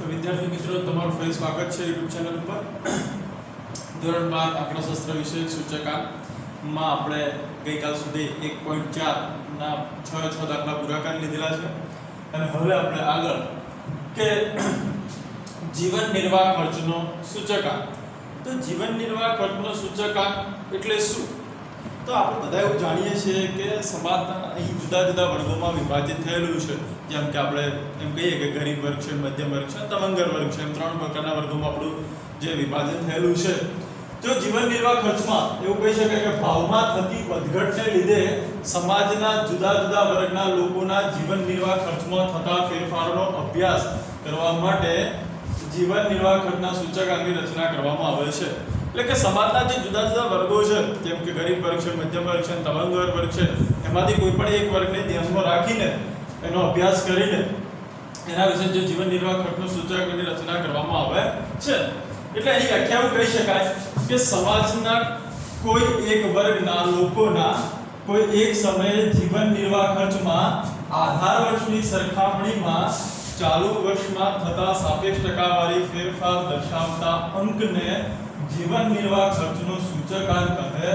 તો વિદ્યાર્થી મિત્રો તમારું ફરી સ્વાગત છે YouTube ચેનલ પર ધોરણ 12 આંકડાશાસ્ત્ર વિષયક સૂચકાંકમાં આપણે ગઈકાલ સુધી 1.4 ના 6 દાખલા પૂરા કરી લીધેલા છે અને હવે આપણે આગળ કે જીવન નિર્વાહ ખર્ચનો સૂચકાંક. તો જીવન નિર્વાહ ખર્ચનો સૂચકાંક એટલે શું? તો આપણે બધા એવું જાણીએ છીએ કે સમાજના અહીં જુદા જુદા વર્ગોમાં વિભાજિત થયેલું છે. જેમ કે આપણે એમ કહીએ કે ગરીબ વર્ગ છે, મધ્યમ વર્ગ છે, તવંગર વર્ગ છે, એમ ત્રણ પ્રકારના વર્ગોમાં આપણું જે વિભાજન થયેલું છે. તો જીવન નિર્વાહ ખર્ચમાં એવું કહી શકાય કે ભાવમાં થતી વધઘટને લીધે સમાજના જુદા જુદા વર્ગના લોકોના જીવન નિર્વાહ ખર્ચમાં થતા ફેરફારોનો અભ્યાસ કરવા માટે જીવન નિર્વાહ ખર્ચના સૂચકાંકની રચના કરવામાં આવે છે. એટલે કે સમાજના જે જુદા જુદા વર્ગો છે, જેમ કે ગરીબ વર્ગ છે, મધ્યમ વર્ગ છે, તવંગર વર્ગ છે, એમાંથી કોઈ પણ એક વર્ગને ધ્યાનમાં રાખીને એનો અભ્યાસ કરીને એના વિશે જે જીવન નિર્વાહ ખર્ચનો સૂચકાંકની રચના કરવામાં આવે છે. એટલે એની વ્યાખ્યા એવું કહી શકાય કે સમાજના કોઈ એક વર્ગના લોકોના કોઈ એક સમયે જીવન નિર્વાહ ખર્ચમાં આધાર વર્ષની સરખામણીમાં ચાલુ વર્ષમાં થતા સાપેક્ષ ટકાવારી ફેરફાર દર્શાવતા અંકને જીવન નિર્વાહ ખર્ચનો સૂચકાંક કહે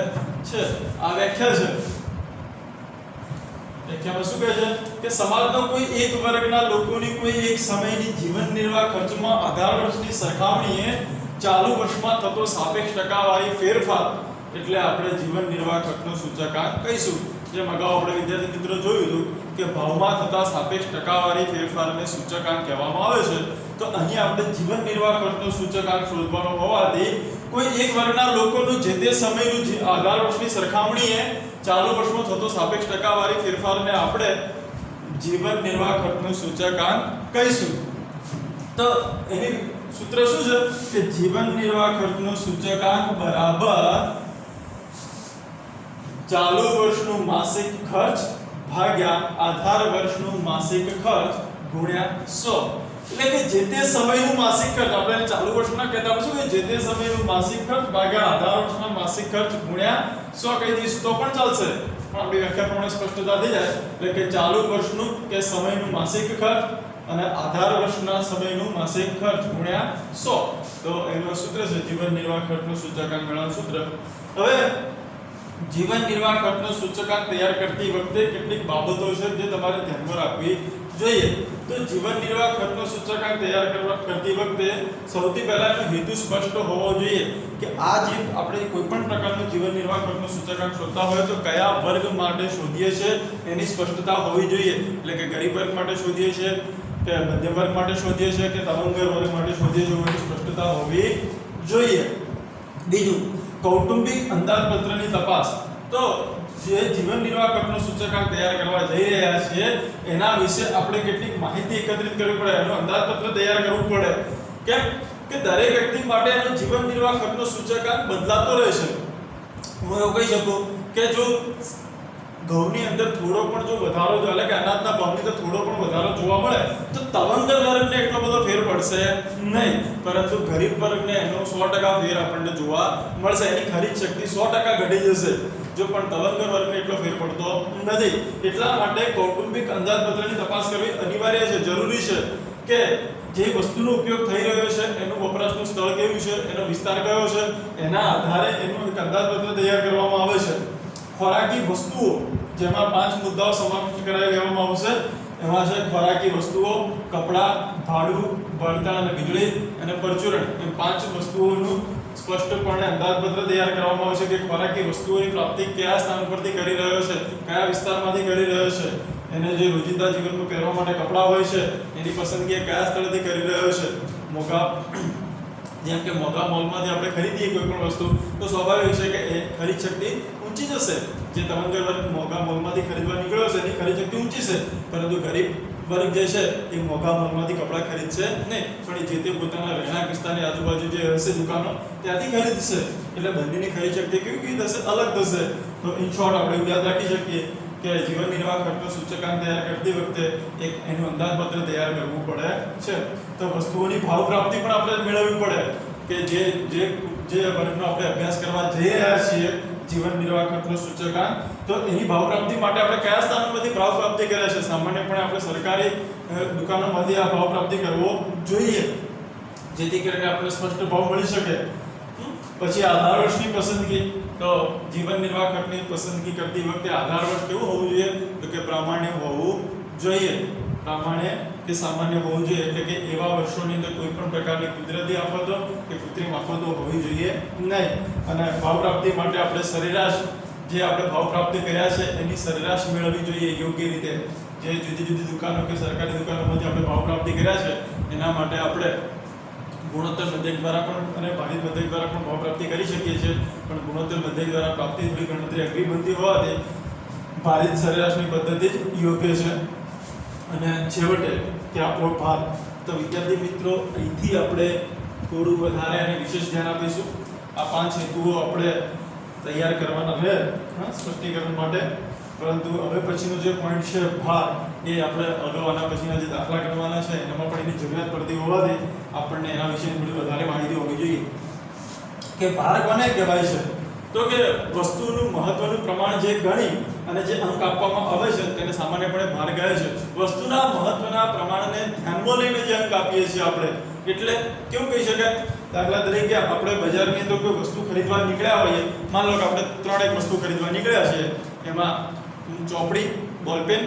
છે. આ વ્યાખ્યા છે. વ્યાખ્યામાં શું કહે છે કે સમાજનો કોઈ એક વર્ગના લોકોની કોઈ એક સમયની જીવન નિર્વાહ ખર્ચમાં આધાર વર્ષની સરખામણીએ ચાલુ વર્ષમાં થતો સાપેક્ષ ટકાવારી ફેરફાર એટલે આપણે જીવન નિર્વાહ ખર્ચનો સૂચકાંક કહીશું. જેમ અગાઉ આપણે વિદ્યાર્થી મિત્રો જોયું હતું કે ભાવમાં થતા સાપેક્ષ ટકાવારી ફેરફારને સૂચકાંક કહેવામાં આવે છે. તો અહીં આપણે જીવન નિર્વાહ ખર્ચનો સૂચકાંક શોધવાનો હોવાથી કોઈ એક વર્ગના લોકોનું જે તે સમયનું આધાર વર્ષની સરખામણીએ ચાલુ વર્ષમાં થતો સાપેક્ષ ટકાવારી ફેરફારને આપણે જીવન નિર્વાહ ખર્ચનો સૂચકાંક કહીશું. તો એની સૂત્ર શું છે કે જીવન નિર્વાહ ખર્ચનો સૂચકાંક બરાબર ચાલુ વર્ષનું માસિક ખર્ચ ભાગ્યા આધાર વર્ષનું માસિક ખર્ચ ગુણ્યા 100. એટલે કે જે તે સમયનું માસિક ખર્ચ, આપણે ચાલુ વર્ષના કહેતા શું કે જે તે સમયનું માસિક ખર્ચ ભાગ્યા આધાર વર્ષના માસિક ખર્ચ ગુણ્યા 100 કહી દઈશું તો પણ ચાલશે. પણ આપણી વ્યાખ્યા પ્રમાણે સ્પષ્ટતા થઈ જાય. એટલે કે ચાલુ વર્ષનું કે સમયનું માસિક ખર્ચ અને આધાર વર્ષના સમયનું માસિક ખર્ચ ગુણ્યા 100. તો એનું સૂત્ર છે જીવન નિર્વાહ ખર્ચનું સૂચકાંક મેળવવાનું સૂત્ર. હવે જીવન નિર્વાહ ખર્ચનો સૂચકાંક તૈયાર કરતી વખતે કેટલીક બાબતો છે જે તમારે ધ્યાનમાં રાખવી જોઈએ. તો જીવન નિર્વાહ ખર્ચનો સૂચકાંક તૈયાર કરતી વખતે સૌથી પહેલા એનો હેતુ સ્પષ્ટ હોવો જોઈએ કે આ જે આપણે કોઈ પણ પ્રકારનું જીવન નિર્વાહ ખર્ચનો સૂચકાંક શોધતા હોય તો કયા વર્ગ માટે શોધીએ છીએ એની સ્પષ્ટતા હોવી જોઈએ. એટલે કે ગરીબ વર્ગ માટે શોધીએ છીએ કે મધ્યમ વર્ગ માટે શોધીએ છીએ કે તવંગર વર્ગ માટે શોધીએ છીએ એની સ્પષ્ટતા હોવી જોઈએ. બીજું, કૌટુંબિક અંદાજપત્રની તપાસ. તો જે જીવન નિર્વાહ ખર્ચનો સૂચકાંક તૈયાર કરવા જઈ રહ્યા છીએ એના વિશે આપણે કેટલીક માહિતી એકત્રિત કરવી પડે, એનો અંદાજપત્ર તૈયાર કરવું પડે. કેમ કે દરેક વ્યક્તિ માટે એનો જીવન નિર્વાહ ખર્ચનો સૂચકાંક બદલાતો રહેશે. હું એવું કહી શકું કે જો ઘઉંની અંદર થોડો પણ જો વધારો જો એટલે કે અનાજના ભાવની અંદર થોડો પણ વધારો જોવા મળે તો તવંગર વર્ગને એટલો બધો ફેર પડશે નહીં, પરંતુ ગરીબ વર્ગને એનો 100% ફેર આપણને જોવા મળશે. એની ખરીદ શક્તિ 100% ઘટી જશે. જો પણ તવંગર વર્ગને એટલો ફેર પડતો નથી. એટલા માટે કૌટુંબિક અંદાજપત્રની તપાસ કરવી અનિવાર્ય છે, જરૂરી છે કે જે વસ્તુનો ઉપયોગ થઈ રહ્યો છે એનું વપરાશનું સ્થળ કેવું છે, એનો વિસ્તાર કયો છે, એના આધારે એનું એક અંદાજપત્ર તૈયાર કરવામાં આવે છે. ખોરાકી વસ્તુઓ, જેમાં 5 મુદ્દાઓ સમાવિષ્ટ કરાવી લેવામાં આવશે. એમાં છે ખોરાકી વસ્તુઓ, કપડાં, ભાડું, બળતણ અને વીજળી અને પરચુરણ. એમ 5 વસ્તુઓનું સ્પષ્ટપણે અંદાજપત્ર તૈયાર કરવામાં આવશે કે ખોરાકી વસ્તુઓની પ્રાપ્તિ કયા સ્થાન પરથી કરી રહ્યો છે, કયા વિસ્તારમાંથી કરી રહ્યો છે, એને જે રોજિંદા જીવનમાં પહેરવા માટે કપડાં હોય છે એની પસંદગી કયા સ્થળથી કરી રહ્યો છે. મોગા, જેમ કે મોગા મોલમાંથી આપણે ખરીદીએ કોઈ પણ વસ્તુ તો સ્વાભાવિક છે કે એ ખરીદ શક્તિ ઊંચી જશે. જે તવંગર વર્ગ મોગા મોલમાંથી ખરીદવા નીકળ્યો છે એની ખરીદ શક્તિ ઊંચી છે, પરંતુ ગરીબ વર્ગ જે છે એ મોગા મોલમાંથી કપડાં ખરીદશે નહીં, પણ જે તે પોતાના રહેણાંક વિસ્તારની આજુબાજુ જે હશે દુકાનો ત્યાંથી ખરીદશે. એટલે બંનેની ખરીદ શક્તિ કેવી થશે, અલગ થશે. તો ઇન શોર્ટ આપણે યાદ રાખી શકીએ કે જીવન નિર્વાહ ખર્ચનો સૂચકાંક તૈયાર કરતી વખતે એક એનું અંદાજપત્ર તૈયાર કરવું પડે છે. તો વસ્તુઓની ભાવ પ્રાપ્તિ પણ આપણે મેળવવી પડે કે જે વર્ગનો આપણે અભ્યાસ કરવા જઈ રહ્યા છીએ જીવન નિર્વાહ ખર્ચનો સૂચકાંક. તો એની ભાવ પ્રાપ્તિ માટે આપણે કયા સ્થાનોમાંથી ભાવ પ્રાપ્તિ કર્યા છે? સામાન્યપણે આપણે સરકારી દુકાનોમાંથી આ ભાવ પ્રાપ્તિ કરવો જોઈએ, જેથી કરીને આપણે સ્પષ્ટ ભાવ મળી શકે. પછી આધાર વર્ષની પસંદગી. તો જીવન નિર્વાહ ખર્ચની પસંદગી કરતી વખતે આધાર વર્ષ કેવું હોવું જોઈએ? તો કે પ્રામાણ્ય હોવું જોઈએ. પ્રામાણ્ય કે સામાન્ય હોવું જોઈએ, એટલે કે એવા વર્ષોની અંદર કોઈ પણ પ્રકારની કુદરતી આફતો કે કૃત્રિમ આફતો હોવી જોઈએ નહીં. અને ભાવ પ્રાપ્તિ માટે આપણે સરેરાશ જે આપણે ભાવ પ્રાપ્તિ કર્યા છે એની સરેરાશ મેળવવી જોઈએ યોગ્ય રીતે. જે જુદી જુદી દુકાનો કે સરકારી દુકાનોમાંથી આપણે ભાવ પ્રાપ્તિ કર્યા છે એના માટે આપણે ગુણોત્તર મધ્યક દ્વારા પણ અને ભારિત મધ્યક દ્વારા પણ ભાવ પ્રાપ્તિ કરી શકીએ છીએ. પણ ગુણોત્તર મધ્યક દ્વારા પ્રાપ્તિ થોડી ગણતરી અઘરી બનતી હોવાથી ભારિત સરેરાશની પદ્ધતિ જ યોગ્ય છે. અને છેવટે કે આપણો ભાર. તો વિદ્યાર્થી મિત્રો, અહીંથી આપણે થોડું વધારે અને વિશેષ ધ્યાન આપીશું. આ 5 હેતુઓ આપણે તૈયાર કરવાના છે સ્પષ્ટીકરણ માટે. પરંતુ હવે પછીનો જે પોઈન્ટ છે ભાર, એ આપણે અગાઉ આના પછીના જે દાખલા કરવાના છે એનામાં પણ એની જરૂરિયાત પડતી હોવાથી આપણને એના વિશે થોડી વધારે માહિતી હોવી જોઈએ. કે ભાર કોને કહેવાય છે? તો કે વસ્તુનું મહત્વનું પ્રમાણ જે ગણી અને જે અંક આપવામાં આવે છે તેને સામાન્યપણે ભાર કહે છે. વસ્તુના મહત્વના પ્રમાણને ધ્યાનમાં લઈને જે અંક આપીએ છીએ આપણે, એટલે કેવું કહી શકાય? દાખલા તરીકે આપણે બજારની અંદર કોઈ વસ્તુ ખરીદવા નીકળ્યા હોઈએ, માન લો કે આપણે 3 વસ્તુ ખરીદવા નીકળ્યા છીએ, એમાં ચોપડી, બોલપેન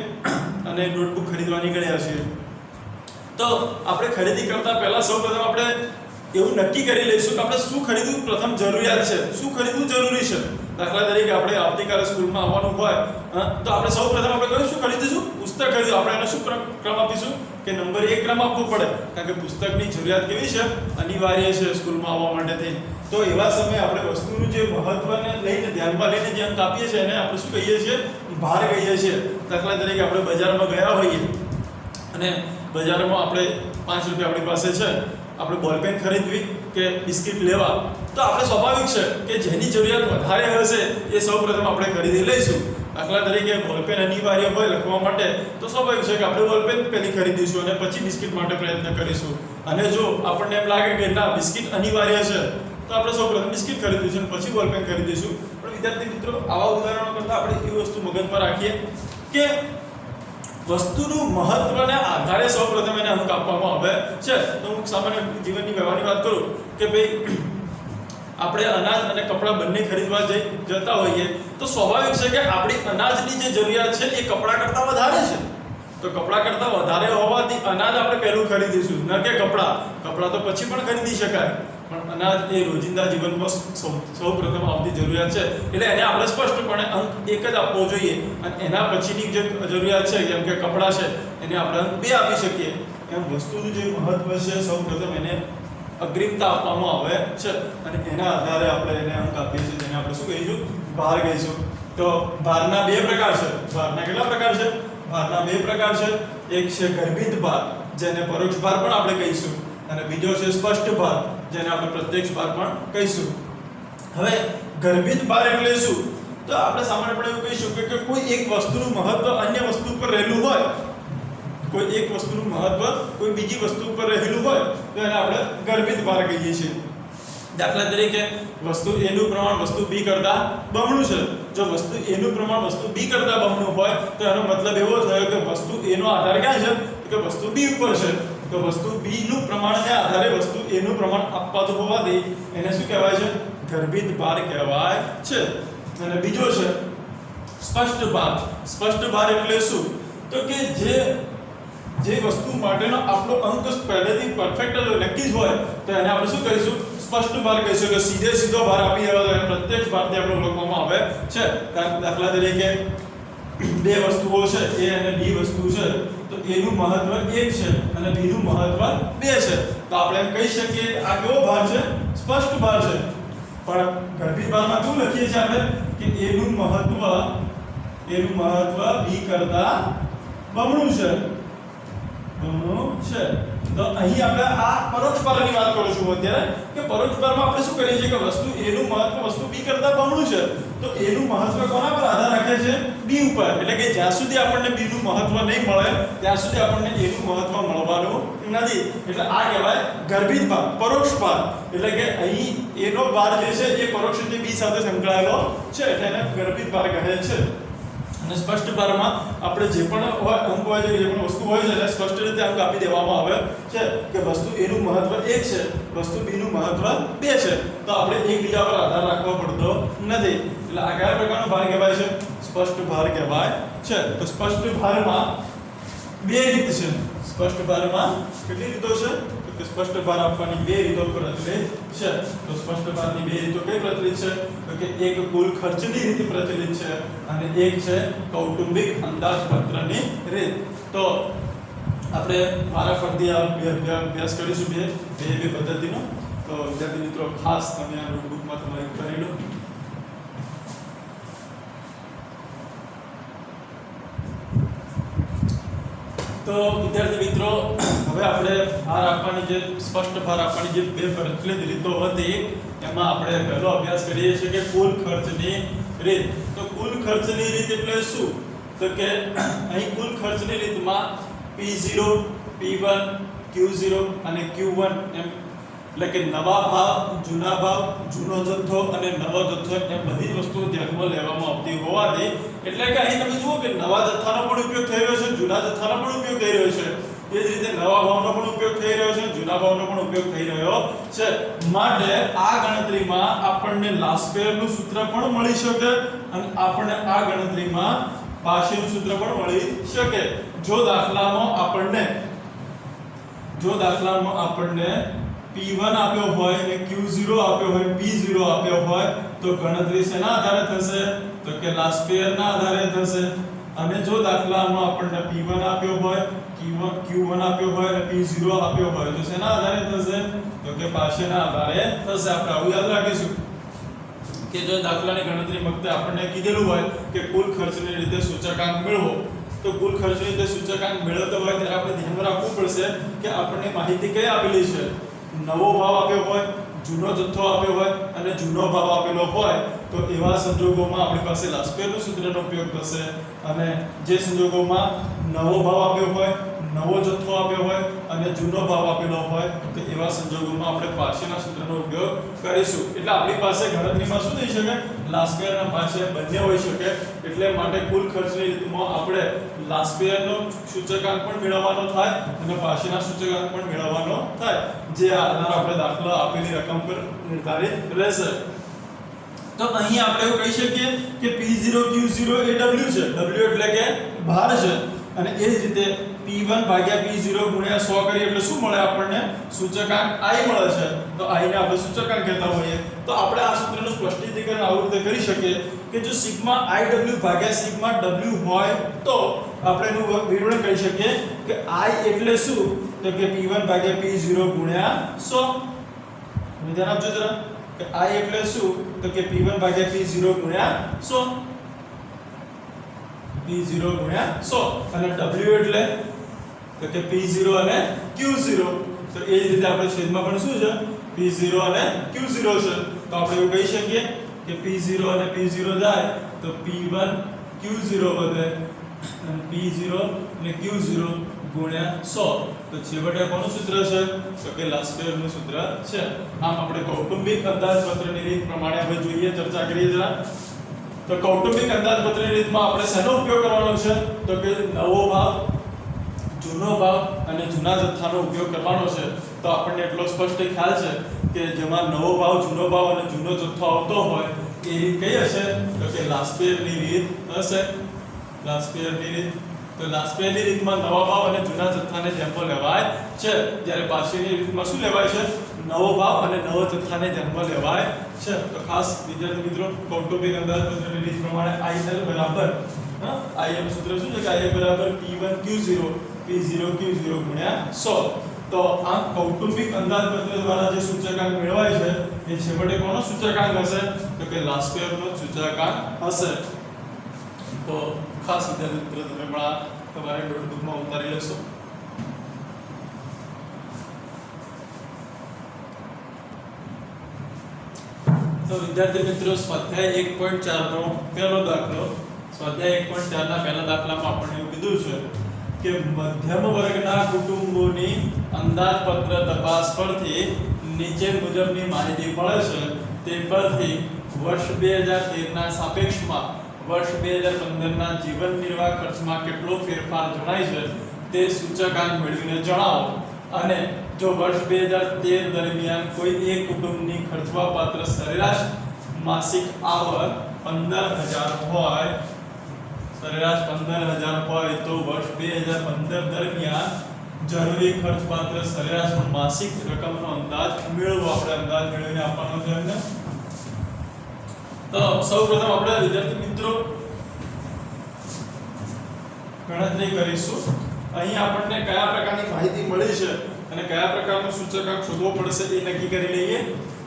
અને નોટબુક ખરીદવા નીકળ્યા છીએ. તો આપણે ખરીદી કરતા પહેલા સૌપ્રથમ આપણે એવું નક્કી કરી લઈશું કે આપણે શું ખરીદવું પ્રથમ જરૂરિયાત છે, શું ખરીદવું જરૂરી છે. દાખલા તરીકે આપણે આવતીકાલે સ્કૂલમાં આવવાનું હોય તો આપણે સૌપ્રથમ આપણે કયું શું ખરીદીશું? પુસ્તક ખરીદવું. આપણે એને શું ક્રમ આપીશું? કે નંબર 1 ક્રમ આપવો પડે, કારણ કે પુસ્તકની જરૂરિયાત કેવી છે? અનિવાર્ય છે સ્કૂલમાં આવવા માટેથી. તો એવા સમયે આપણે વસ્તુનું જે મહત્વને લઈને ધ્યાનમાં લઈને જે અંક આપીએ છીએ એને આપણે શું કહીએ છીએ? ભાર કહીએ છીએ. દાખલા તરીકે આપણે બજારમાં ગયા હોઈએ અને બજારમાં આપણે 5 રૂપિયા આપણી પાસે છે, આપણે બોલપેન ખરીદવી કે બિસ્કિટ લેવા, તો આપણે સ્વાભાવિક છે કે જેની જરૂરિયાત વધારે હશે એ સૌપ્રથમ આપણે ખરીદી લઈશું. દાખલા તરીકે બોલપેન અનિવાર્ય હોય લખવા માટે, તો સ્વાભાવિક છે કે આપણે બોલપેન પહેલી ખરીદીશું અને પછી બિસ્કિટ માટે પ્રયત્ન કરીશું. અને જો આપણને એમ લાગે કે ના, બિસ્કિટ અનિવાર્ય છે, તો આપણે સૌપ્રથમ બિસ્કિટ ખરીદીશું અને પછી બોલપેન ખરીદીશું. પણ વિદ્યાર્થી મિત્રો, આવા ઉદાહરણો કરતાં આપણે એ વસ્તુ મગજમાં રાખીએ કે વસ્તુનું મહત્વને આધારે સૌપ્રથમ એને અંક આપવામાં આવે છે. તો હું સામાન્ય જીવનની વ્યવહારની વાત કરું કે ભાઈ આપણે અનાજ અને કપડાં બંને ખરીદવા જતા હોઈએ, તો સ્વાભાવિક છે કે આપણી અનાજની જે જરૂરિયાત છે એ કપડાં કરતાં વધારે છે. તો કપડાં કરતાં વધારે હોવાથી અનાજ આપણે પહેલું ખરીદીશું, ન કે કપડાં. કપડાં તો પછી પણ ખરીદી શકાય, પણ અનાજ એ રોજિંદા જીવનમાં સૌપ્રથમ આવતી જરૂરિયાત છે, એટલે એને આપણે સ્પષ્ટપણે અંક 1 જ આપવો જોઈએ. અને એના પછીની જે જરૂરિયાત છે, જેમ કે કપડાં છે, એને આપણે અંક 2 આપી શકીએ. એમ વસ્તુનું જે મહત્વ છે સૌપ્રથમ એને અગ્રિમતા આપવામાં આવે છે અને એના આધારે આપણે એને અંક આપીએ છીએ, જેને આપણે શું કહીશું? ભાર કહીશું. તો ભારના 2 પ્રકાર છે. ભારના કેટલા પ્રકાર છે? ભારના 2 પ્રકાર છે. એક છે ગર્ભિત ભાર, જેને પરોક્ષ ભાર પણ આપણે કહીશું, અને બીજો છે સ્પષ્ટ ભાર, જેને આપણે પ્રત્યક્ષ ભાર પણ કહીશું. હવે ગર્ભિત ભાર એટલે શું? તો આપણે સામાન્યપણે એવું કહીશું કે કોઈ એક વસ્તુનું મહત્વ અન્ય વસ્તુ પર રહેલું હોય, કોઈ એક વસ્તુનું મહત્વ કોઈ બીજી વસ્તુ પર રહેલું હોય, તો એને આપણે ગર્ભિત ભાર કહીએ છીએ. દાખલા તરીકે વસ્તુ A નું પ્રમાણ વસ્તુ B કરતાં બમણું છે. જો વસ્તુ A નું પ્રમાણ વસ્તુ B કરતાં બમણું હોય, તો એનો મતલબ એવો થયો કે વસ્તુ A નો આધાર ક્યાં છે? તો કે વસ્તુ B ઉપર છે. તો વસ્તુ B નું પ્રમાણને આધારે વસ્તુ A નું પ્રમાણ આપવાનું હોવાથી એને શું કહેવાય છે? ગર્ભિત ભાર કહેવાય છે. અને બીજો છે સ્પષ્ટ ભાર. સ્પષ્ટ ભાર એટલે શું? તો કે જે વસ્તુ માટેનો આપણો અંક પહેલેથી પરફેક્ટ નક્કી જ હોય, તો એને આપણે શું કહીશું? સ્પષ્ટ ભાર કહીશું. કે સીધો ભાર આપી દેવા તો એને પ્રત્યક્ષ ભારથી આપણે ઓળખવામાં આવે છે. દાખલા તરીકે 2 વસ્તુઓ છે, A અને B વસ્તુ છે, તો A નું મહત્વ 1 છે અને B નું મહત્વ 2 છે. તો આપણે એમ કહી શકીએ કે આ કેવો ભાર છે? સ્પષ્ટ ભાર છે. પણ ગર્ભિત ભારમાં શું લખીએ છીએ આપણે? કે A નું મહત્વ B કરતાં બમણું છે. બમણું છે। તો અહીં આપણે આ પરોક્ષ ભારની વાત કરું છું અત્યારે કે પરોક્ષ ભારમાં આપણે શું કરીએ છીએ કે વસ્તુ A નું મહત્વ વસ્તુ B કરતા બમણું છે તો A નું મહત્વ કોના પર આધાર રાખે છે B ઉપર એટલે કે જ્યાં સુધી આપણને B નું મહત્વ નહીં મળે ત્યાં સુધી આપણને A નું મહત્વ મળવાનું નથી એટલે આ કહેવાય ગર્ભિત ભાર પરોક્ષ ભાર એટલે કે અહીં A નો ભાર જે છે એ પરોક્ષ રીતે B સાથે સંકળાયેલો છે એટલે એને ગર્ભિત ભાર કહે છે। અને સ્પષ્ટ ભારમાં આપણે જે પણ અંક હોય છે જે પણ વસ્તુ હોય છે એને સ્પષ્ટ રીતે અંક આપી દેવામાં આવે છે કે વસ્તુ A નું મહત્વ 1 છે વસ્તુ B નું મહત્વ 2 છે તો આપણે એકબીજા પર આધાર રાખવો પડતો નથી એટલે આ કયા પ્રકારનો ભાર કહેવાય છે સ્પષ્ટ ભાર કહેવાય છે। તો સ્પષ્ટ ભારમાં બે રીત છે સ્પષ્ટ ભારમાં કેટલી રીતો છે તો સ્પષ્ટ ભાર આપવાની બે રીતો પ્રચલિત છે। તો સ્પષ્ટ ભારની બે રીતો કઈ પ્રચલિત છે તો કે એક કુલ ખર્ચની રીત પ્રચલિત છે અને એક છે કૌટુંબિક અંદાજપત્રની રીત। તો આપણે વારાફરતી અભ્યાસ કરીશું બે પદ્ધતિનો તો વિદ્યાર્થી મિત્રો ખાસ તમે આ નોટબુકમાં તમારે કરી લો। તો વિદ્યાર્થી મિત્રો હવે આપણે ભાર આપવાની જે સ્પષ્ટ ભાર આપવાની જે બે પ્રચલિત રીતો હતી એમાં આપણે પહેલો અભ્યાસ કરીએ છીએ કે કુલ ખર્ચની રીત। તો કુલ ખર્ચની રીત એટલે શું તો કે અહીં કુલ ખર્ચની રીતમાં P0 P1 Q0 અને Q1 એમ એટલે કે નવા ભાવ જૂના ભાવ જૂનો જથ્થો અને નવો જથ્થો એમ બધી વસ્તુઓ ધ્યાનમાં લેવામાં આવતી હોવાથી એટલે કે અહીં તમે જુઓ કે નવા જથ્થાનો પણ ઉપયોગ થઈ રહ્યો છે જૂના જથ્થાનો પણ ઉપયોગ થઈ રહ્યો છે એ જ રીતે નવા ભાવનો પણ ઉપયોગ થઈ રહ્યો છે જૂના ભાવનો પણ ઉપયોગ થઈ રહ્યો છે માટે આ ગણતરીમાં આપણને લાસ્પેયરનું સૂત્ર પણ મળી શકે અને આપણને આ ગણતરીમાં પાશેનું સૂત્ર પણ મળી શકે જો દાખલામાં આપણને P1 આપ્યો હોય અને Q0 આપ્યો હોય P0 આપ્યો હોય તો ગણતરી શેના આધારે થશે તો કે લાસ્પેયરના આધારે થશે અને જો દાખલામાં આપણને P1 આપ્યો હોય Q1 આપ્યો હોય અને P0 આપ્યો હોય તો શેના આધારે થશે તો કે પાશેના આધારે થશે। આપણે આવું યાદ રાખીશું કે જો દાખલાની ગણતરી વખતે આપણને કીધેલું હોય કે કુલ ખર્ચની રીતે સૂચકાંક મેળવો તો કુલ ખર્ચની રીતે સૂચકાંક મેળવતો હોય ત્યારે આપણે ધ્યાનમાં રાખવું પડશે કે આપણને માહિતી કઈ આપેલી છે નવો ભાવ આપ્યો હોય જૂનો જથ્થો આપ્યો હોય અને જૂનો ભાવ આપેલો હોય તો એવા સંજોગોમાં આપણી પાસે લાસ્પેયરનું સૂત્રનો ઉપયોગ થશે અને જે સંજોગોમાં નવો ભાવ આપ્યો હોય નવો જથ્થો આપ્યો હોય અને જૂનો ભાવ આપેલો હોય તો એવા સંજોગોમાં આપણે પાશેના સૂત્રનો ઉપયોગ કરીશું એટલે આપણી પાસે ગણતરીમાં શું થઈ શકે લાસ્પેયરના પાશે બંને હોઈ શકે એટલે માટે કુલ ખર્ચની રીતમાં આપણે લાસ્પેયરનો સૂચકાંક પણ મેળવવાનો થાય અને પાશેના સૂચકાંક પણ મેળવવાનો થાય જે આધાર આપણે દાખલા આપેલી રકમ પર નિર્ધારિત રહેશે। તો અહીં આપણે એવું કહી શકીએ કે P0 Q0 એ W છે W એટલે કે ભાર છે અને એ જ રીતે P1 ભાગ્યા P0 ગુણ્યા 100 કરીએ એટલે શું મળે આપણને સૂચકાંક I મળે છે તો I ને આપણે સૂચકાંક કહેતા હોઈએ તો આપણે આ સૂત્રનું સ્પષ્ટીકરણ આવું રીતે કરી શકીએ કે જો સિગ્મા IW ભાગ્યા સિગ્મા W હોય તો આપણે એનું વિવરણ કહી શકીએ કે I એટલે શું તો કે P1 ભાગ્યા P0 ગુણ્યા 100 ધ્યાન આપજો જરા કે I એટલે શું તો કે P1 ભાગ્યા P0 ગુણ્યા 100 P0 ગુણ્યા 100 અને W એટલે તો કે P0 અને Q0 તો એ જ રીતે આપણે છેદમાં પણ શું છે P0 અને Q0 છે તો આપણે એવું કહી શકીએ કે P0 અને P0 જાય તો P1 Q0 વધે અને P0 અને Q0 ગુણ્યા 100 તો છેવટે કોનું સૂત્ર છે તો કે લાસ્પેયરનું સૂત્ર છે। આમ આપણે કૌટુંબિક અંદાજપત્રની રીત પ્રમાણે હવે જોઈએ ચર્ચા કરીએ જરા તો કૌટુંબિક અંદાજપત્રની રીતમાં આપણે શેનો ઉપયોગ કરવાનો છે તો કે નવો ભાવ જૂનો ભાવ અને જૂના જથ્થાનો ઉપયોગ કરવાનો છે તો આપણને એટલો સ્પષ્ટ ખ્યાલ છે કે જેમાં નવો ભાવ જૂનો ભાવ અને જૂનો જથ્થો આવતો હોય એ રીત કઈ હશે તો કે લાસ્પેયરની રીત હશે। લાસ્પેયરની રીત તો લાસ્પેયરની રીતમાં નવા ભાવ અને જૂના જથ્થાને ધ્યાનમાં લેવાય છે જ્યારે પાશેની રીતમાં શું લેવાય છે નવો ભાવ અને નવો જથ્થાને ધ્યાનમાં લેવાય છે। તો ખાસ વિદ્યાર્થી મિત્રો કૌટુંબિક અંદાજપત્રની રીત પ્રમાણે IL બરાબર IL સૂત્ર શું છે કે IL બરાબર P1 Q0 P0 Q0 ગુણ્યા 100 તો આ કૌટુંબિક અંદાજપત્ર દ્વારા જે સૂચકાંક મેળવાય છે એ છેવટે કોનો સૂચકાંક હશે તો કે લાસ્પેયરનો સૂચકાંક હશે। તો ખાસ વિદ્યાર્થી મિત્રો તમે પણ તમારી નોટબુકમાં ઉતારી લેશો। તો વિદ્યાર્થી મિત્રો સ્વાધ્યાય 1.4 નો પહેલો દાખલો સ્વાધ્યાય 1.4 ના પહેલા દાખલામાં આપણને એવું કીધું છે કે મધ્યમ વર્ગના કુટુંબોની અંદાજપત્ર તપાસ પરથી નીચે મુજબની માહિતી મળે છે તે પરથી વર્ષ 2013 ના સાપેક્ષમાં વર્ષ 2015 ના જીવન નિર્વાહ ખર્ચમાં કેટલો ફેરફાર જણાય છે તે સૂચકાંક મેળવીને જણાવો અને જો વર્ષ 2013 દરમિયાન કોઈ એક કુટુંબની ખર્ચવાપાત્ર સરેરાશ માસિક આવક 15000 હોય સરેરાશ 15000 હોય તો વર્ષ 2015 દરમિયાન જરૂરી ખર્ચપાત્ર સરેરાશ માસિક રકમનો અંદાજ મેળવો. આપણે અંદાજ મેળવીને આપવાનો છે એમને. તો સૌપ્રથમ આપણે વિદ્યાર્થી મિત્રો ગણતરી કરીશું. અહીં આપણને કયા પ્રકારની માહિતી મળી છે અને કયા પ્રકારનું સૂચકાંક શોધવો પડશે એ નક્કી કરી લઈએ.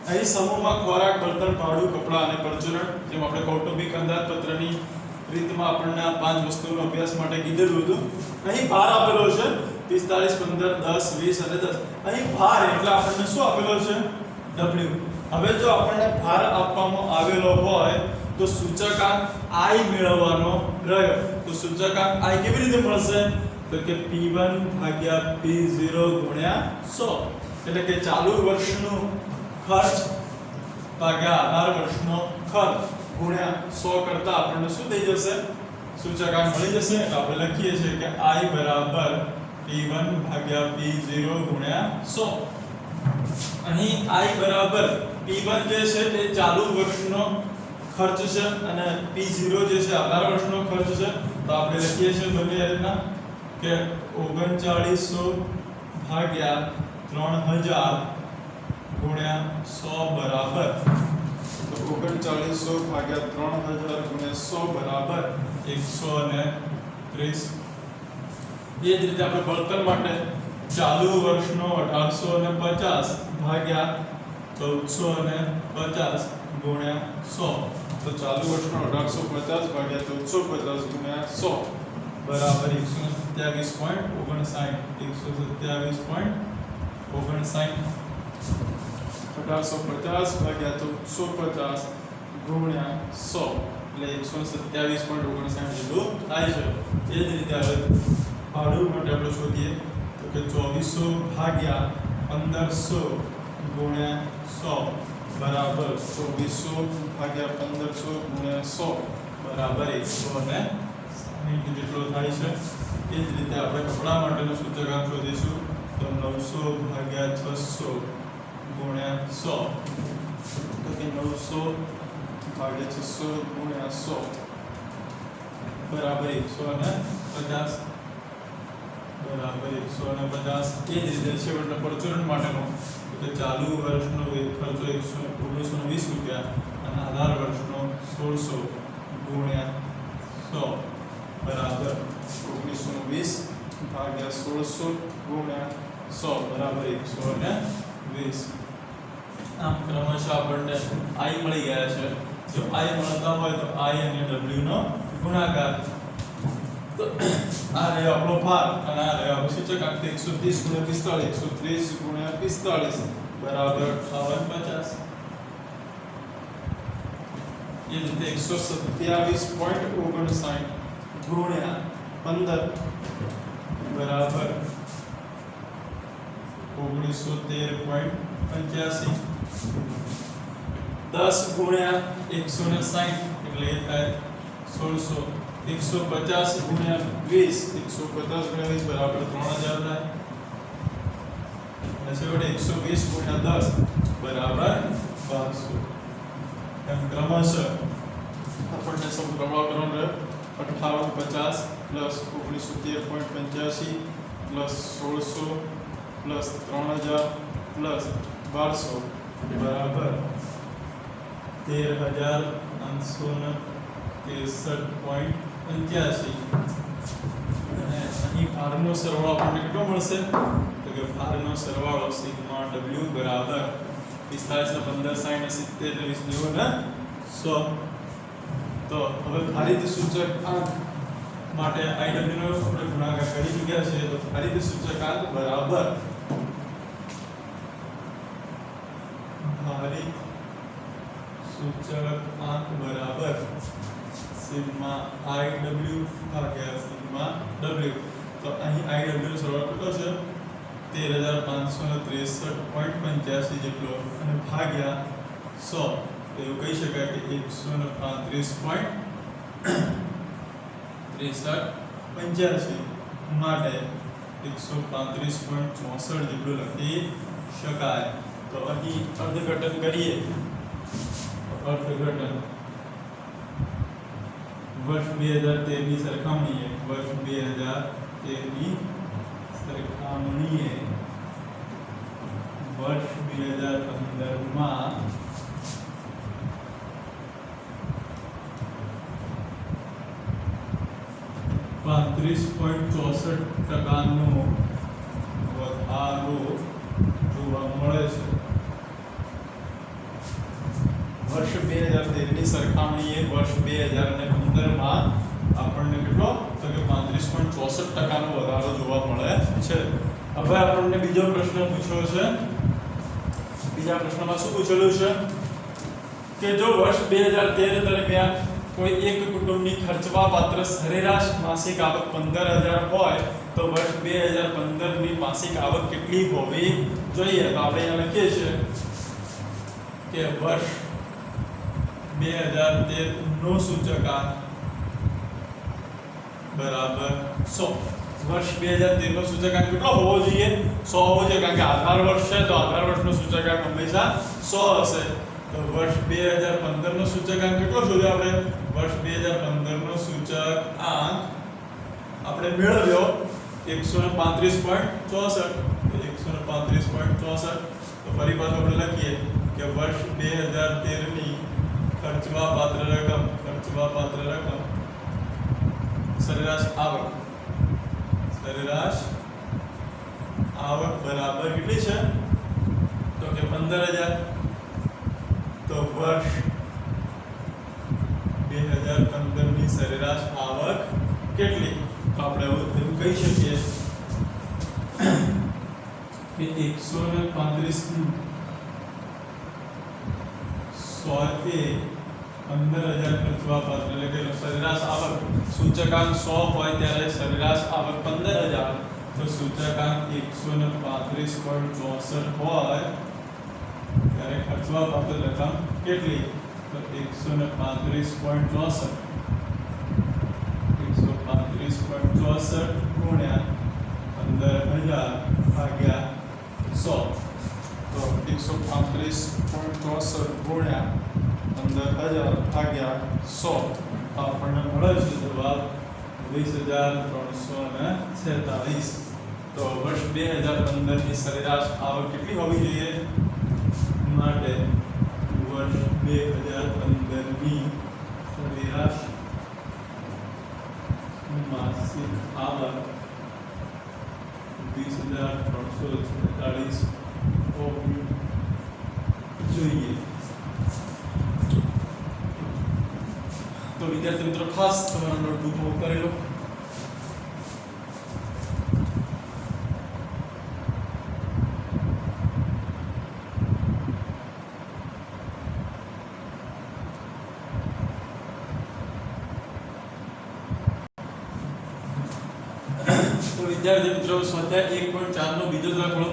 અહીં સમૂહમાં ખોરાક, બળતણ, ભાડું, કપડાં અને પરચુરણ જેમ આપણે કૌટુંબિક અંદાજપત્રની રીતમાં આપણને આ 5 વસ્તુનો અભ્યાસ માટે કીધેલું હતું. અહીં ભાર આપેલો છે 45, 15, 10, 20 અને 10. અહીં ભાર એટલે આપણને શું આપેલો છે? W. હવે જો આપણને ભાર આપવામાં આવેલો હોય તો સૂચકાંક I મેળવવાનો રહ્યો. તો સૂચકાંક I કેવી રીતે મળશે? તો કે P1 ભાગ્યા P0 ગુણ્યા 100. એટલે કે ચાલુ વર્ષનું ખર્ચ ભાગ્યા આધાર વર્ષનો ખર્ચ ગુણ્યા 100 કરતા આપણને શું થઈ જશે? સૂચકાંક મળી જશે. એટલે આપણે લખીએ છીએ કે I બરાબર P1 ભાગ્યા P0 ગુણ્યા 100. અહીં I બરાબર P1 જે છે તે ચાલુ વર્ષનો ખર્ચ છે અને P0 જે છે આધાર વર્ષનો ખર્ચ છે. તો આપણે લખીએ છીએ બંને રીતના કે 3900 ભાગ્યા 3000 ગુણ્યા 100 બરાબર, તો 3900 ભાગ્યા 3000 ગુણ્યા 100 બરાબર 130. એ જ રીતે આપણે બળતણ માટે ચાલુ વર્ષનો 1850 ભાગ્યા 1450 ગુણ્યા 100. તો ચાલુ વર્ષનો 1850 ભાગ્યા 1450 ગુણ્યા 100 બરાબર 127.59. 1850 ભાગ્યા 1450 ગુણ્યા 100 એટલે 127.59 જેટલું થાય છે. એ જ રીતે હવે ભાડું માટે આપણે શોધીએ તો કે 2400 ભાગ્યા 1500 ગુણ્યા 100 બરાબર 2400 ભાગ્યા 1500 ગુણ્યા 100 બરાબર 160 જેટલો થાય છે. એ જ રીતે આપણે કપડા માટેનું સૂચકાંક શોધીશું તો 900 ભાગ્યા 600 ગુણ્યા 100. તો કે 900 ભાગ્યા 600 ગુણ્યા 100 બરાબર 150 બરાબર 150. એ જ રીતે છેવટે પરચુરણ માટેનો તો ચાલુ વર્ષનો ખર્ચો 1920 રૂપિયા અને આધાર વર્ષનો 1600 ગુણ્યા 100 બરાબર 1920 ભાગ્યા 1600 ગુણ્યા 100 બરાબર 120. આમ ક્રમશઃ આપણને I મળી ગયા છે. જો I મળતા હોય તો I અને W નો ગુણાકાર. તો આ રહ્યો આપણો ભાર અને આ રહ્યો આપણો સૂચકાંક 130 ગુણ્યા 45 બરાબર 5850. એ રીતે 127.59 ગુણ્યા 15 બરાબર 1913.85. 10 ગુણ્યા 160 એટલે એ થાય 1600. 150 ગુણ્યા 20 બરાબર 3000 થાય. અને છેવટે 120 ગુણ્યા 10 બરાબર 1200. એમ ક્રમશઃ આપણને સૌ પ્રમાણ કરવાનો રહ્યો 5850 પ્લસ 1913.85 પ્લસ 1600 પ્લસ 3000 પ્લસ 1200 બરાબર 13863.85. અને અહીં ભારનો સરવાળો આપણને કેટલો મળશે? તો કે ભારનો સરવાળો સિગ્મા W બરાબર 45 15 60 70 20 90 100. તો હવે ભારિત સૂચકાંક માટે IW નો આપણે ગુણાકાર કરી ચૂક્યા છે. તો ભારિત સૂચકાંક બરાબર ભારિત સૂચકાંક બરાબર સિગ્મા IW ભાગ્યા સિગ્મા W. તો અહીં IW નો સરવાળો કેટલો છે 13563.85 જેટલો અને ભાગ્યા 100 એવું કહી શકાય કે 135.6385 માટે 135.64 જેટલું લખી શકાય. તો અહીં અર્થઘટન કરીએ. અર્થઘટન વર્ષ 2013 ની સરખામણીએ વર્ષ 2013 ની સરખામણીએ વર્ષ 2015 માં 35.64% નો વધારો જોવા મળે છે. વર્ષ 2013 ની સરખામણીએ વર્ષ 2015 માં આપણને કેટલો તો કે 35.64% નો વધારો જોવા મળે છે. હવે આપણને બીજો પ્રશ્ન પૂછ્યો છે. બીજા પ્રશ્નમાં શું પૂછેલું છે કે જો વર્ષ 2013 દરમિયાન કોઈ એક કુટુંબની ખર્ચવા પાત્ર સરેરાશ માસિક આવક 15000 હોય તો વર્ષ 2015 ની માસિક આવક કેટલી હોવી જોઈએ? તો આપણે અહીંયા લખીએ છીએ કે વર્ષ 2013 નો સૂચકાંક બરાબર 100. વર્ષ 2013 નો સૂચકાંક કેટલો હોવો જોઈએ? 100 હોવો જોઈએ, કારણ કે આધાર વર્ષ છે તો આધાર વર્ષનો સૂચકાંક હંમેશા 100 હશે. તો વર્ષ 2015 નો સૂચકાંક કેટલો શોધ્યો આપણે? વર્ષ 2015 નો સૂચકાંક આપણે મેળવ્યો 135.64. 135.64. તો ફરી પાછું આપણે લખીએ કે વર્ષ 2013 ની ખર્ચવા પાત્ર રકમ સરેરાશ આવક બરાબર કેટલી છે? તો કે 15000. તો વર્ષ 2015 ની સરેરાશ આવક કેટલી? તો આપણે એવું કહી શકીએ કે 135 100 એ 15000 ખર્ચવા પાત્ર એટલે કે સરેરાશ આવક સૂચકાંક 100 હોય ત્યારે સરેરાશ આવક 15000. તો સૂચકાંક 135.64 હોય ત્યારે ખર્ચવા પાત્ર રકમ કેટલી? તો 135.64 ગુણ્યા 15000 ભાગ્યા 100. તો 135.64 ગુણ્યા 15000 ભાગ્યા 100 આપણને મળે છે જવાબ 20346. તો વર્ષ 2015 ની સરેરાશ આવક કેટલી હોવી જોઈએ? માટે વર્ષ 2015 ની સરેરાશ માસિક આવક 20346 હોવી જોઈએ. તો વિદ્યાર્થી મિત્રો ખાસ તમારા નોટબુકમાં ઉતારી લો. તો વિદ્યાર્થી મિત્રો સ્વાધ્યાય 1.4 નો બીજો દાખલો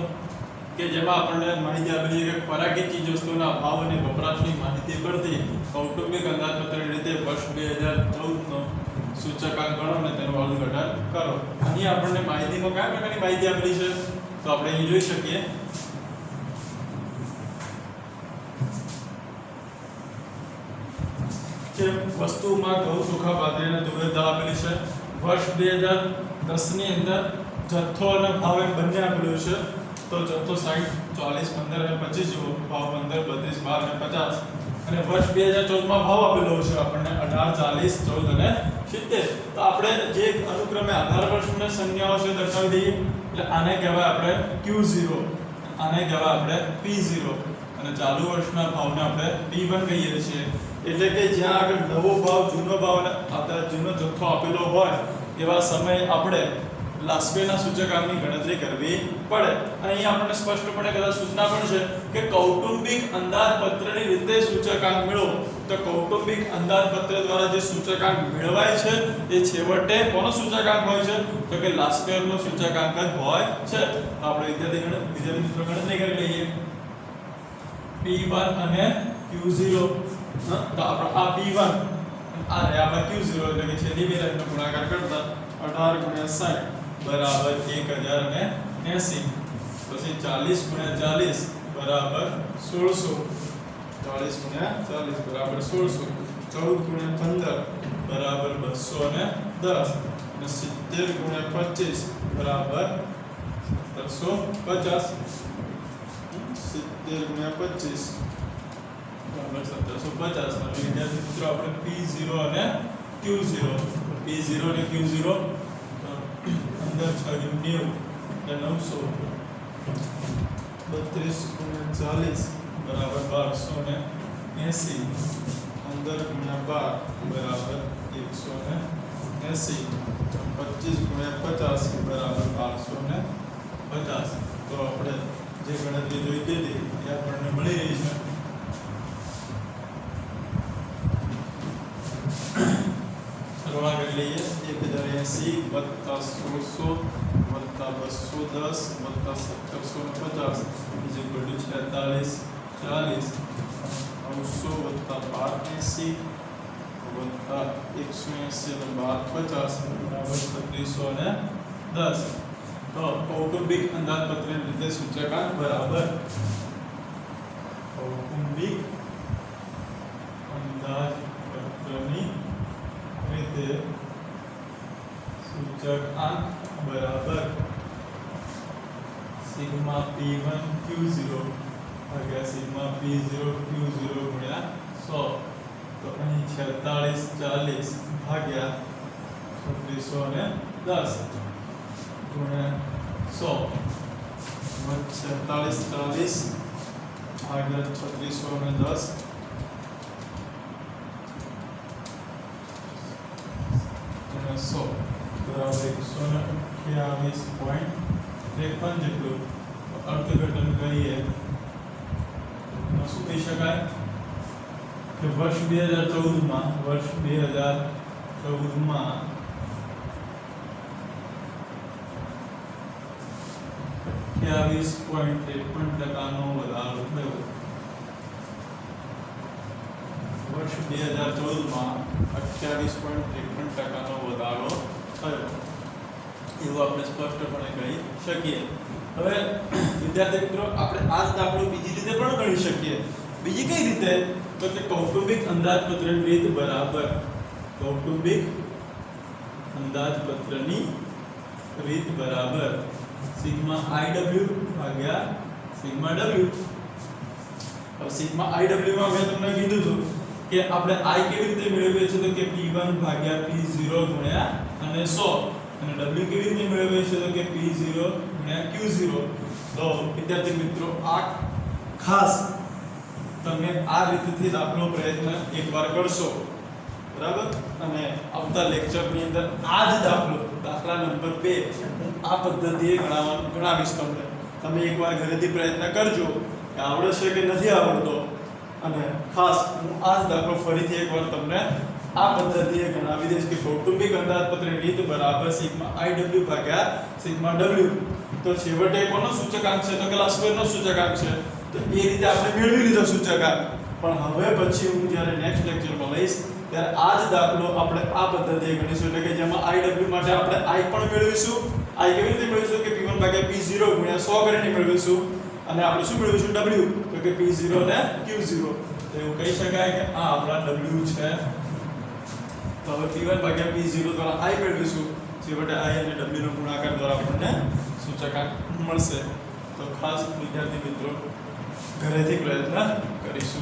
કે જેમાં આપણને માહિતી આપેલી છે કે પરાગી ચીજવસ્તુઓના ભાવ અને વપરાશની માહિતી પરથી કૌટુંબિક અંદાજપત્ર રીતે વર્ષ 2014 નો સૂચકાંક ગણો અને તેનું અર્થઘટન કરો. અહીં આપણને માહિતીમાં કયા પ્રકારની માહિતી આપેલી છે? તો આપણે અહીં જોઈ શકીએ કે વસ્તુમાં ઘઉં, ચોખા, બાજરી અને તુવેર દાળ આપેલી છે. વર્ષ 2010 ની અંદર જથ્થો અને ભાવ એમ બંને આપેલું છે. તો જથ્થો 60, 40, 15 અને 25 જેવો, ભાવ 15, 32, 12 અને 50. અને વર્ષ 2014 માં ભાવ આપેલો છે આપણને 18, 40, 14 અને 70. તો આપણે જે અનુક્રમે આધાર વર્ષને સંજ્ઞાઓ છે દર્શાવી દઈએ. એટલે આને કહેવાય આપણે Q0, આને કહેવાય આપણે P0 અને ચાલુ વર્ષના ભાવને આપણે P1 કહીએ છીએ. એટલે કે જ્યાં આગળ નવો ભાવ, જૂનો ભાવ અને જૂનો જથ્થો આપેલો હોય એવા સમયે આપણે લાસ્પેના સૂચકાંકની ગણતરી કરવી પડે. અહીં આપણને સ્પષ્ટપણે કદાચ સૂચના પણ છે કે કૌટુંબિક અંદાજપત્રની રીતે સૂચકાંક મેળવો. તો કૌટુંબિક અંદાજપત્ર દ્વારા જે સૂચકાંક મેળવાય છે એ છેવટે કોનો સૂચકાંક હોય છે? તો કે લાસ્પેરનો સૂચકાંક જ હોય છે. તો આપણે વિદ્યાર્થી મિત્રો ગણતરી કરી લઈએ. P1 અને Q0 તો આપણે આ P1 આ રે આપણા Q0 એટલે કે છેદી બે લાઈનનો ગુણાકાર કરતા 18 * 60 બરાબર 1080. પછી 40 * 40 બરાબર 1600. 40 * 40 બરાબર 1600. 14 * 15 બરાબર 210 અને 70 * 25 બરાબર 1750. 70 * 25 બરાબર 1750. અને વિદ્યાર્થી મિત્રો આપણે P0 અને Q0 P0 અને Q0 અંદર 6 * 90 એટલે 900. 32 * 40 બરાબર 1280. 15 * 12 બરાબર 180. 25 * 50 બરાબર 1250. તો આપણે જે ગણતરી જોઈ હતી એ આપણને મળી રહી છે. સરવાળા કરી લઈએ. 1080 + 1600 + 210 + 1750 46 40 900 + 1280 + 180 એટલે 1250 બરાબર 3610. તો કૌટુંબિક અંદાજપત્રની રીતે સૂચકાંક બરાબર કૌટુંબિક અંદાજપત્રની રીતે સૂચકાંક બરાબર સિગ્મા P1 Q0 ભાગ્યા સિગ્મા P0 Q0 ગુણ્યા 100. તો અહીં 46 40 ભાગ્યા 3610 ગુણ્યા 100. 46 40 ભાગ્યા 3610 100 બરાબર 128.53 જેટલું. અર્થઘટન કરીએ તો શું કહી શકાય કે વર્ષ 2014 માં 28.53% વધારો થયો. વર્ષ 2014 માં 28.53% વધારો થયો એવું આપણે સ્પષ્ટપણે કહી શકીએ. હવે વિદ્યાર્થી મિત્રો આપણે આ જ દાખલો બીજી રીતે પણ ગણી શકીએ. બીજી કઈ રીતે? તો કે કૌટુંબિક અંદાજપત્રની રીત બરાબર કૌટુંબિક અંદાજપત્રની રીત બરાબર સિગ્મા IW ભાગ્યા સિગ્મા W. હવે સિગ્મા IW માં મેં તમને કીધું હતું કે આપણે I કેવી રીતે મેળવીએ છીએ? તો કે P1 ભાગ્યા P0 ગુણ્યા અને 100. અને W કેવી રીતે મેળવીએ છીએ? તો કે P0 ગુણ્યા Q0. તો વિદ્યાર્થી મિત્રો આ ખાસ તમે આ રીતથી દાખલો પ્રયત્ન એકવાર કરશો બરાબર. અને આવતા લેક્ચરની અંદર આ જ દાખલા નંબર 2 આ પદ્ધતિએ ગણાવીશ તમને. તમે એકવાર ઘરેથી પ્રયત્ન કરજો કે આવડે છે કે નથી આવડતો. અને ખાસ હું આ જ દાખલો ફરીથી એકવાર તમને આ પદ્ધતિએ ગણાવી દઈશ કે કૌટુંબિક અંદાજપત્રની રીત બરાબર સિગ્મા IW ભાગ્યા સિગ્મા W. તો છેવટે કોનો સૂચકાંક છે? તો કે લાસ્પેરનો સૂચકાંક છે. તો એ રીતે આપણે મેળવી લીધો સૂચકાંક. પણ હવે પછી હું જ્યારે નેક્સ્ટ લેક્ચરમાં લઈશ ત્યારે આ જ દાખલો આપણે આ પદ્ધતિએ ગણીશું. એટલે કે જેમાં IW માટે આપણે I પણ મેળવીશું. I કેવી રીતે મેળવીશું? કે P1 ભાગ્યા P0 ગુણ્યા 100 કરીને મેળવીશું. અને આપણે શું મેળવીશું? W. તો કે P0 અને Q0. તો એવું કહી શકાય કે આ આપણા W છે. તો હવે P1 ભાગ્યા P0 દ્વારા I મેળવીશું. છેવટે I અને W નો ગુણાકાર દ્વારા આપણને સૂચકાંક મળશે. તો ખાસ વિદ્યાર્થી મિત્રો ઘરેથી પ્રયત્ન કરીશું.